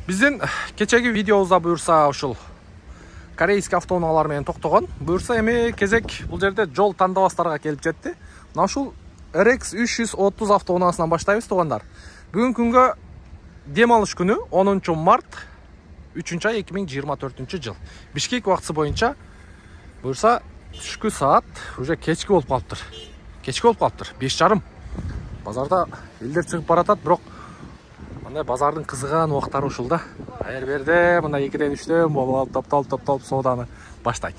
Биздин кечеги видеобузда буюрса ушул корейский автоунаалар менен токтогон. Буюрса эми кезек бул жерде жол тандабастарга келип жетти. Мына ушул RX 330 автоунаасынан баштайбыз туугандар. Бүгүнкү күнгө дем алыш күнү 10 март 3 ай 2024 жыл. Бишкек убактысы боюнча буюрса түшкү саат уже кечки болуп калыптыр. Кечки болуп калыптыр. 5:30. Базарда элдер чыгып баратат, бирок мындай базардын кызыган убактары ушул да. Аяр берде мындай 2-ден 3-төн болуп топтолуп сооданы баштайт.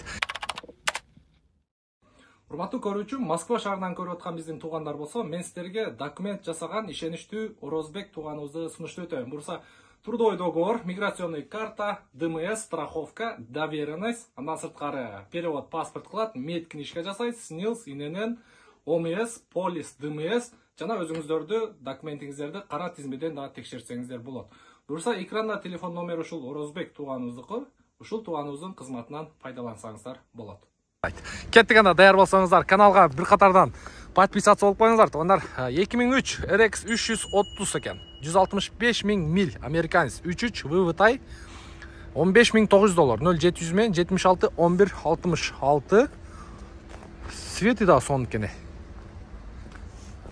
Урматтуу көрүүчү, Москва шаарынан көрүп аткан биздин туугандар болсо, мен сиздерге документ жасаган ишеничтүү Орозбек тууганыбызды сунуштуу этем. Бурса трудовой договор, миграционный карта, ДМС, страховка, доверенность, андан сырткары перевод паспорт кылат, медкнижка жасайт, СНИЛС, ИНН, ОМС, полис, ДМС жана өзүңүздөрдү документиңиздерди кара тизмеден дагы текшертсеңиздер болот. Бурса экранда телефон номер ушул Орозбек тууганыбыздыкы, ушул тууганыбыздын кызматынан пайдалансаңыздар болот. Кеттик анда, даяр болсоңуздар, каналга бир катардан подписаться болуп коюңуздар. Туугандар, 2003 RX 330 экен. 165 000 миль, американец, 33 вывытай, $15,900, 0700 мен 76 11 66. Свети да сон экен.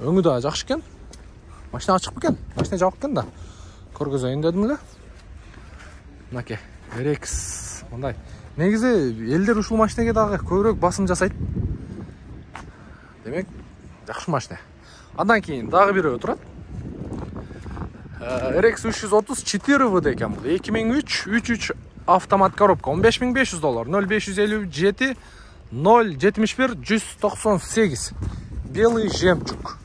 Өңү да жакшы экен. Машина ачык бекен? Машина жабык экен да. Көргөзөйүн дедим эле. Мынакей, RX мындай. Негизи элдер ушул машинеге дагы көбүрөөк басым жасайт. Демек, жакшы машина. Андан кийин дагы бирөө турат. RX 330 4 ВД экен бул. 2003 33 автомат коробка, $15,500, 0557 071 198. Белый жемчуг.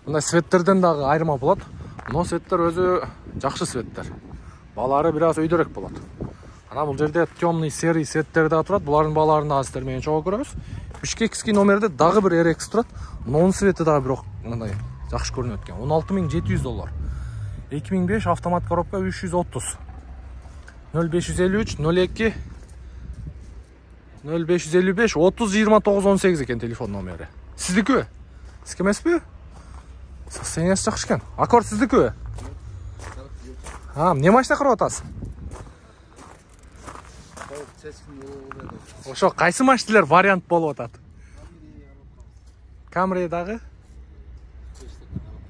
Мындай светтерден дагы айырма болот. Но светтер өзү жакшы светтер. Балары бир аз өйдөрөк болот. Ана бул жерде темный серый светтер да турат. Булардын баларын да сиздер менен чогуу көрөбүз. Бишкекский номерде дагы бир RX турат. Мунун свети дагы бирок мындай жакшы көрүнөт экен. $16,700. 2005 автомат коробка 330. 0553 02 0555 30 29 18 экен телефон номери. Сиздикү? Сизге эмеспи? Состояниясы жакшы экен. Аккорд сиздикү? Эмне машина кырып атасыз? Ошо кайсы машиналар вариант болуп атат? Camry дагы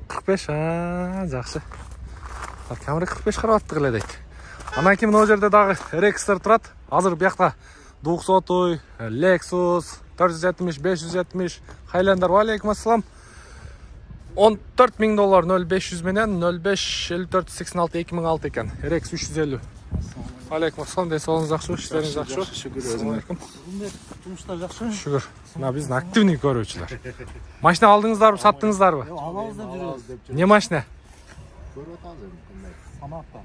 45, жакшы. Camry 45 карап аттык эле дейт. Анан кийин могу жерде дагы RX-тер турат. Азыр биякта 200, Lexus 470, 570, Highlander. Алейкум ассалам. $14,000, 0500 менен 05 54 86 2006 экен. RX 350. Алейкум ассалам, денсаулыгыңыз жакшыбы, иштериңиз жакшыбы? Шүгүр, өзүңөр. Жумуштар жакшыбы? Шүгүр. Мына биздин активный көрүүчүлөр. Машина алдыңыздарбы, саттыңыздарбы? Алабыз деп жүрөбүз. Не машина? Көрүп атабыз мындай. Санатта.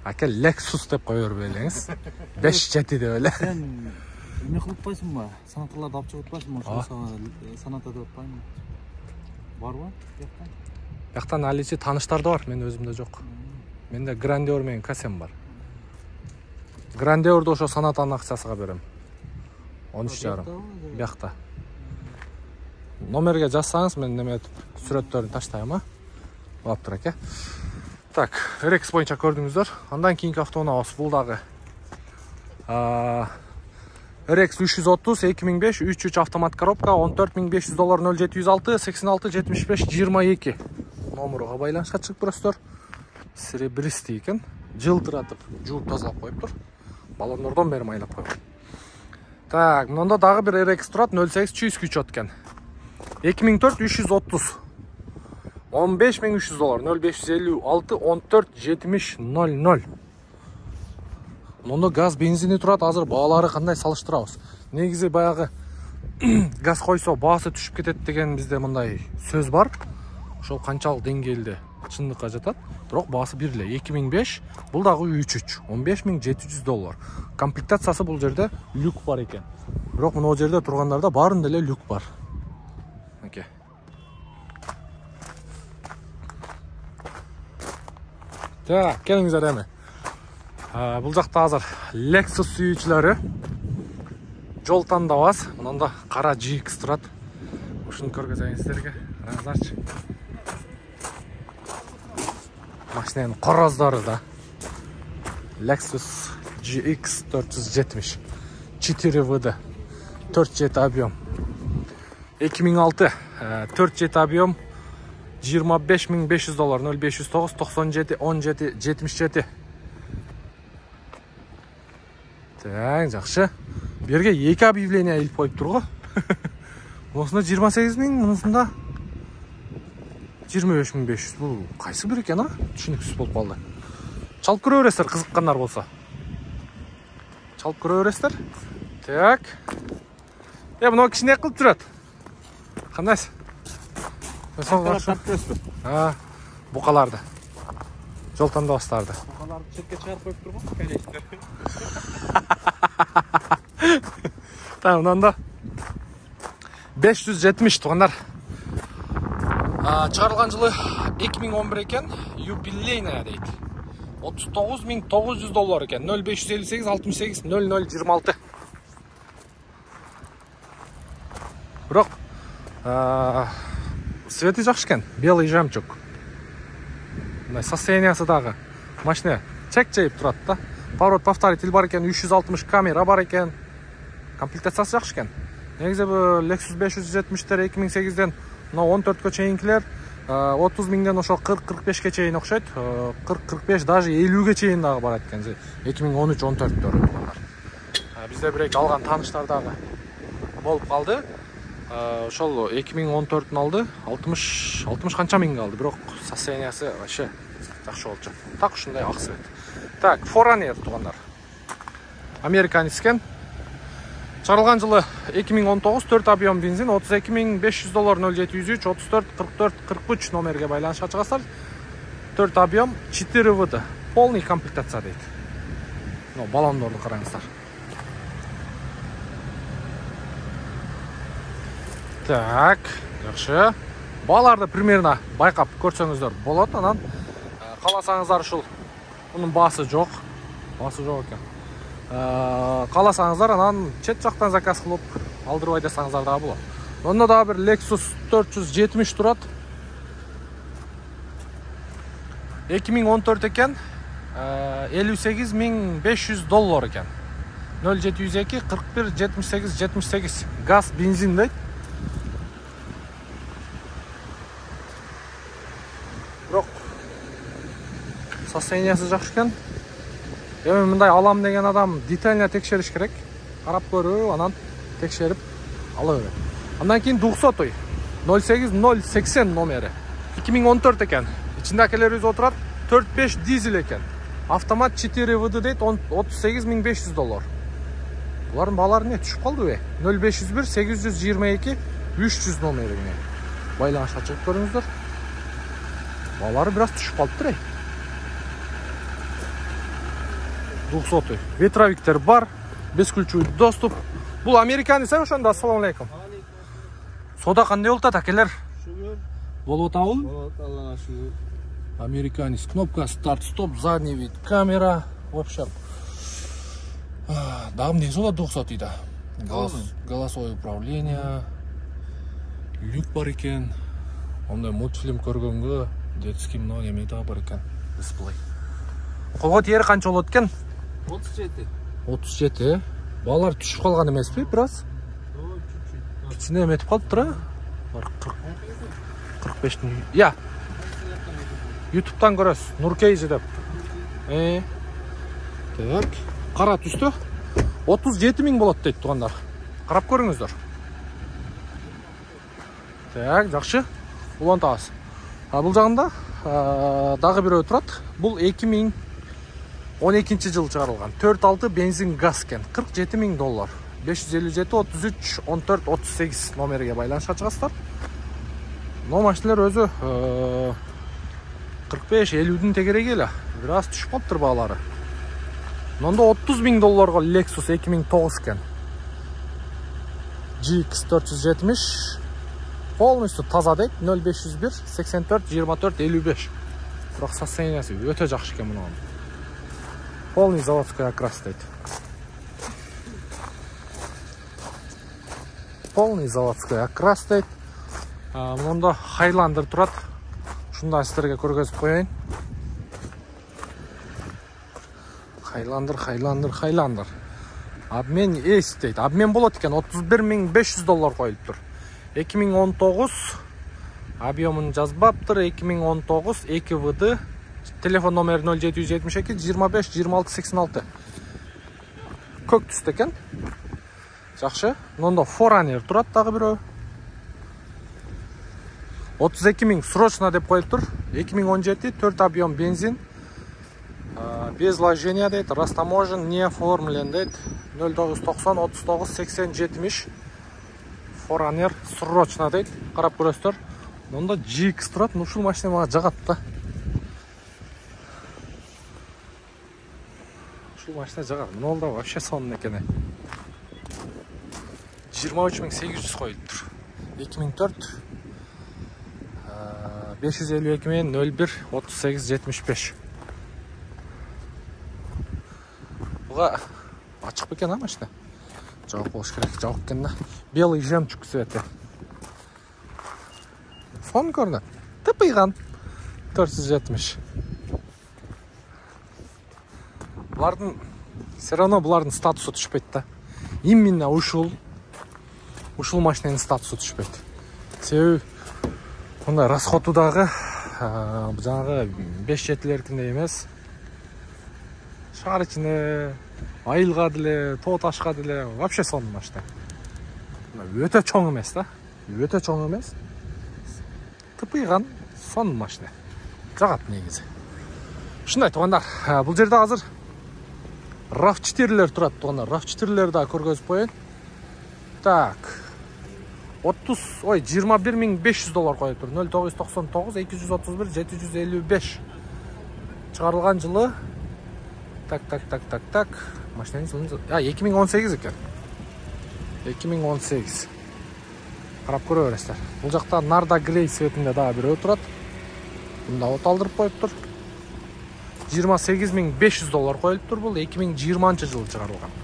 Аке Lexus деп кое бербей элеңиз. 5-7 деп эле. Сен эмне кылып атпайсыңбы? Санаттарды алып чыгып атпайсыңбы? Санатта деп атпаймынбы? Барбы? Жактан? Жактан аличи тааныштарды бар, мен өзүмдө жок. Менде Grandeur менен Касем бар. Грандеурду ошо санатанын акчасыга берем. 13,5. Биякта. Номерге жазсаңыз мен неметип сүрөттөрүн таштайм, а? Болуптур эке. Так, RX боюнча көрдүңүздөр. Андан кийинки автоунаабыз бул дагы RX 330 2005 33 автомат коробка, $14,500, 0706 86 75 22. Номеруга байланышка чыгып көрөсүздөр. Серебристый экен. Жылтыратып, жууп тазалап коюптур. Баллондордон бери майлап койгон. Так, мында дагы бир RX турат, 08 чүйскү чот экен. 2004 330. $15,300, 0556 14 70 00. Мында газ бензини турат, азыр баалары кандай салыштырабыз. Негизи баягы газ койсо баасы түшүп кетет деген бизде мындай сөз бар. Ошол канчалык деңгээлде чындыкка жатат. Бирок баасы бир эле. 2005, бул дагы 33, $15,700. Комплектациясы бул жерде люк бар экен. Бирок мына жерде тургандарда баарында эле люк бар. Оке. Так, келиңиздер эми. Бул жакта азыр Lexus сүйүүчүлөрү жол тандабас. Мында кара GX турат. Ушуну көргөзөйүн сиздерге. Караңыздарчы. Машиненин короздору да. Lexus GX 470 4WD 4.7 объем 2006 4.7 объем $25.500 0509 97 17 77. Так, жақсы. Берге 2 объявление илип коюп тур го. Осында 28.000, мынысында 25.500. Бул кайсы бир экен, а? Түшүнүксүз болуп калды. Чалып көрө бересиздер, кызыккандар болсо. Чалып көрө бересиздер. Так. Мына киши не кылып жүрөт? Кандайсыз? Букаларды. Жол тандабастарды. Букаларды четке чыгарып коюп тур го, конечно. Tamam, mынанда 570 тугандар. Чыгарылган жылы 2011 экен, юбилейная дейт. $39.900 экен. 0558 68 0026. Бирок свети жакшы экен, белый жемчуг. Мына состояниясы дагы машина чек жайып турат да. Поворот повторитель бар экен, 360 камера бар экен. Комплектациясы жакшы экен. Негизи бу Lexus 570-тер 2008-ден мына 14кө чейинкилер 30 миңден ошо 40-45ке чейин окшойт. 40-45 даже 50ге чейин дагы барат экен. 2013-14-төр. Бизде бирек алган тааныштар дагы болуп калды. Ошол 2014-н алды, 60 канча миңге алды, бирок состояниясы вообще жакшы болчу. Так ушундай ак свет. Так, Forerunner тугандар. Американец экен. Чыгарылган жылы 2019, 4 объем бензин, $32.500 0703 34 44 43 номерге байланышка чыгасыздар. 4 объем 4WD. Полный комплектация дейт. Но баллондорду караңыздар. Так, жакшы. Бааларды примерно байкап көрсөңүздөр болот. Анан кааласаңыздар ушул мунун баасы жок. Баасы жок экен. Кааласаңыздар анан чет жактан заказ кылып алдырып айдасаңыздар да болот. Онда дагы бир Lexus 470 турат. 2014 экен. $58.500 экен. 0702 41 78 78. Газ, бензин дейт. Бирок состояниясы жакшы экен. Эми мындай алам деген адам детально текшериш керек. Карап көрүп, анан текшерип ала берет. Андан кийин 200 08080 номери. 2014 экен. Ичинде акелерибиз отурат. 4-5 дизель экен. Автомат 4WD дейт, $38.500. Булардын баалары не түшүп калдыбы? 0501 822 300 номерине байланышка чыгып көрүңүздөр. Баалары бираз түшүп калыптыр. 200. Ветровиктер бар, бесключевый доступ. Бул американец ошондо. Ассаламу алейкум. Сода кандай болуп атат, акелер? Шүгүр. Болуп атабы? Болот, Аллага шүгүр. Американец. Кнопка старт-стоп, задний вид, камера. В общем, дагы эмне болот 200 да. Голосовое управление. Люк бар экен. Ондай мультфильм көргөнгө детский мына эме да бар экен. Дисплей. Колго тери канча болот экен? 37. 37. Баалар түшүп калган эмеспи, бираз? Кичине эметип калыптыр, а? 45. Я. YouTube'дан көрөсүз. Нуркейжи деп. Так, кара түстө 37 миң болот дейт тугандар. Карап көрүңүздөр. Так, жакшы. Улантабыз. Бул жагында дагы бирөө турат. Бул 2012 жыл чыгарылган. 4.6 бензин газ экен. $47.000. 557 33 14 38 номерге байланышка чыгасыздар. Но машиналар өзү 45-50дин тегереги эле. Бираз түшүп калыптыр баалары. Мында $30.000 Lexus 2009 экен. GX 470 полностью таза дейт. 0501 84 24 55. Бирок состояниясы өтө жакшы экен мунун. Полный заводской окрас дейт. Полный заводской окрас дейт. Мында Highlander турат. Ушундай сиздерге көргөзүп коеюн. Highlander. Обмен есть дейді. Обмен болады екен. 31.500 доллар қойылып тұр. 2019 объемын жазбаптыр. 2019 2 ВД. Телефон номері 0772 25 26 86. Көк түсті екен. Жақшы. Онда Forerunner тұрады тағы біреу. 32.000 срочно деп қойып тұр. 2017 4 объем бензин. Без вложения дейді. Растаможен, не оформлен дейді. 0990 39 80 70. Forerunner срочно дейді. Қарап көресіздер. Онда GX тұрады. Ушул машина мага жағады да. Ушул машина жағады. Мына да вообще сонун екен. 23.800 қойылып тұр. 2004 552 мен 01 38 75. Бұға ашық бекен а машина? Жауық болыш керек, жауық екен да. Белый жемчуг цветі. Фон көрінеді. Тыпыйған. 470. Бұлардың, все равно бұлардың статусы түшпейді да. Именно ушул машинаның статусы түшпейді. Себебі онда расходудағы жаңағы 5-7-леркінде емес. Шағыр ішіне, айылға діле, тоғыташқа діле, вообще соның машина. Өте чоң емес да. Өте чоң емес. Тыпыйған соның машина. Жағат негізі. Шындай туғандар, бұл жерде қазір RAV4-лер тұрады туғандар. RAV4-лер да көргізіп қойын. Так. 21.500 доллар қойып тұр. 0999 231 755. Шығарылған жылы. Так. Машинаның жылын... 2018 екен. 2018. Қарап көрі өрестер. Бұл жақта Нарда Грей светінде дағы бір өтірат. Бұнда оталдырып қойып тұр. 28.500 доллар қойылып тұр. Бұл 2020 жылы шығарылған.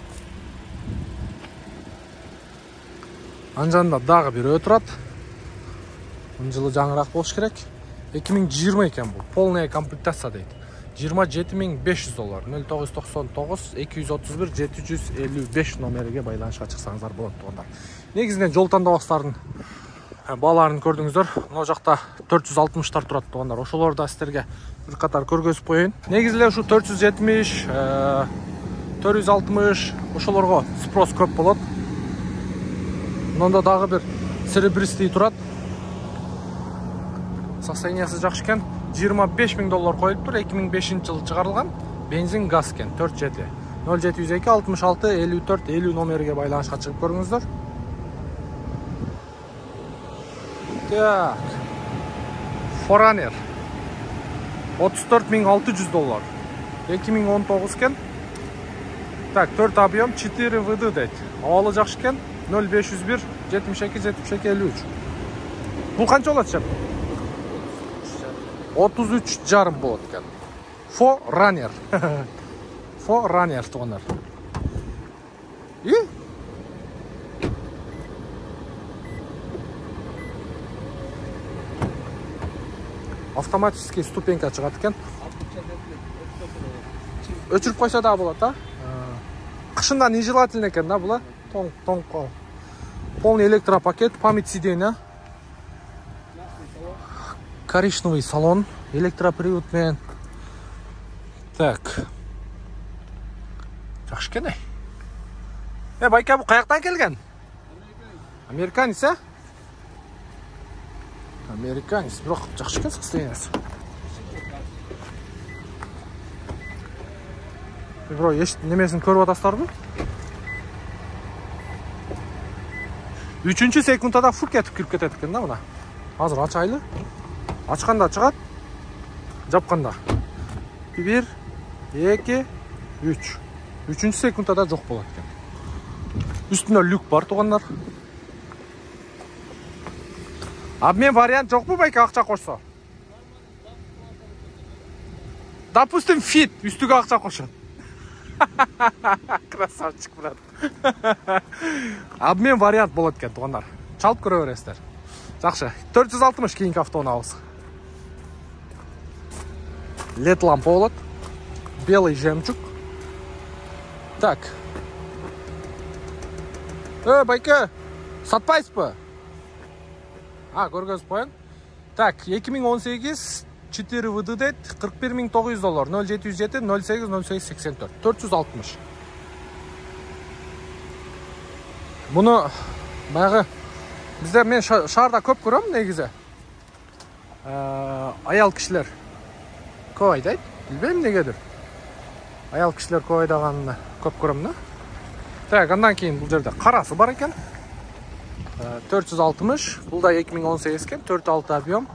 Анжанда дағы бір өтірат. Бұл жылы жаңырақ болыш керек. 2020 екен бұл. Полная комплектация дейді. 27.500 доллар. 0999 231 755 номерге байланышқа шықсаңыздар болады туғандар. Негізінен жол таңдауыстардың баларын көрдіңіздер. Мына жақта 460-тар тұрады туғандар. Ошоларда сіздерге бір қатар көргізіп қойын. Негізілер ұшу 470, 460 ошоларға спрос көп болады. Мұнда дағы бір серебристый тұрады. Состояниясы жақшы екен. 25.000 доллар қойылып тұр. 2005 жылы шығарылған. Бензин газ екен. 47. 0702 66 54 50 номерге байланышқа шығып көріңіздер. Так. Forerunner. 34.600 доллар. 2019 екен. Так, 4 объем 4 ВД дейді. Ауалы жақшы екен. 0501 72 72 53. Бұл қанша олады шеп? 33 жарым болады екен. Forerunner. Forerunner туғандар. И? Автоматический ступенька шығады екен. Өчіріп қойса да болады, а? Қышында нежелательно екен, да, бұла? Тоң қол. Полный электропакет, память сиденья. Коричневый салон, электроприводмен. Так. Жақшы екен, байка, бұл қаяқтан келген? Американец, а? Американец, бірақ жақшы екен состояниясы. Бро, немесін көріп атастар бұл? 3-ші секундада фур кетіп кіріп кетеді екен, да, мұна? Азыр açайлы. Açқанда шығады, жапқанда. 1, 2, 3. 3-ші секундада жоқ болады екен. Үстінде люк бар туғандар. Обмен вариант жоқ бұл байка ақша қошса? Допустим, фит, үстіге ақша қошады. Красавчик, брат. Обмен вариант болады екен туғандар. Чалып көре бересіздер. Жақшы, 460 кейінгі автоны ауыз. LED лампа болады. Белый жемчуг. Так. Байке, сатпайсыз ба? Көргөзүп коеюн. Так, 2018 4 ВД дейт, $41.900, 0707 08 08 84, 460. Bunu баягы bizde мен шаарда көп көрөм негизи. Аял кишилер көп айдайт. Билбейм негедир. Аял кишилер көп айдаганын көп көрөм да. Так, андан кийин бул жерде карасы бар экен. 460, бул да 2018 экен, 4.6 объем.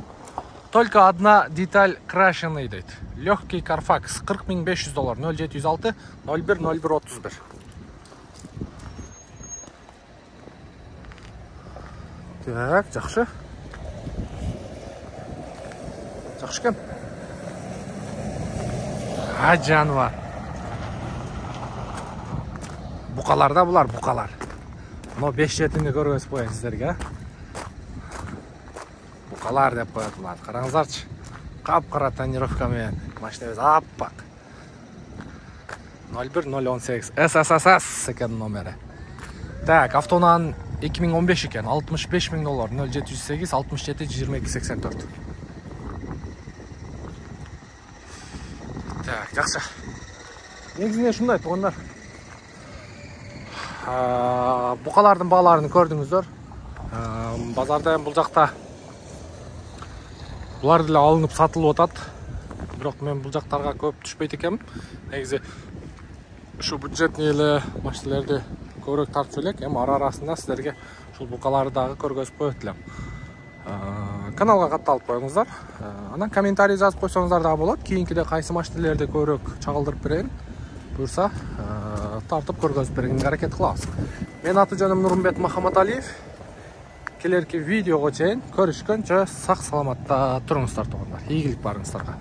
Только одна деталь крашеный дейт. Легкий Carfax, $40.500, 0706 01 01 31. Так, жакшы. Жакшы экен. Жаныбар. Букаларда булар, букалар. Но 5 жетинде көргөзүп коеюн сиздерге. Букалар деп коет булар. Караңыздарчы. Кап-кара тонировка менен. Машинабыз аппак. 01 018 SSSS экен номери. Так, автонан 2015 экен, $65.000, 0708 67 22 84. Так, жакшы. Негизинен ушундай туугандар. Букалардын бааларын көрдүңүздөр. Базарда бул жакта булар деле алынып сатылып атат. Бирок мен бул жактарга көп түшпөйт экенмин. Негизи ушу бюджетный эле машиналарды көбүрөөк тартып элек. Эми ара-арасында сиздерге ушул букаларды дагы көргөзүп коет элем. Каналга катталып коюңуздар. Анан комментарий жазып койсоңуздар дагы болот. Кийинкиде кайсы машиналарды көбүрөөк чагылдырып берейин. Буюрса, тартып көргөзүп бергенге аракет кылабыз. Мен аты жөнүм Нурмбет Махаматалиев. Келерки видеого чейин көрүшкөнчө сак саламатта туруңуздар туугандар. Ийгилик барыңыздарга.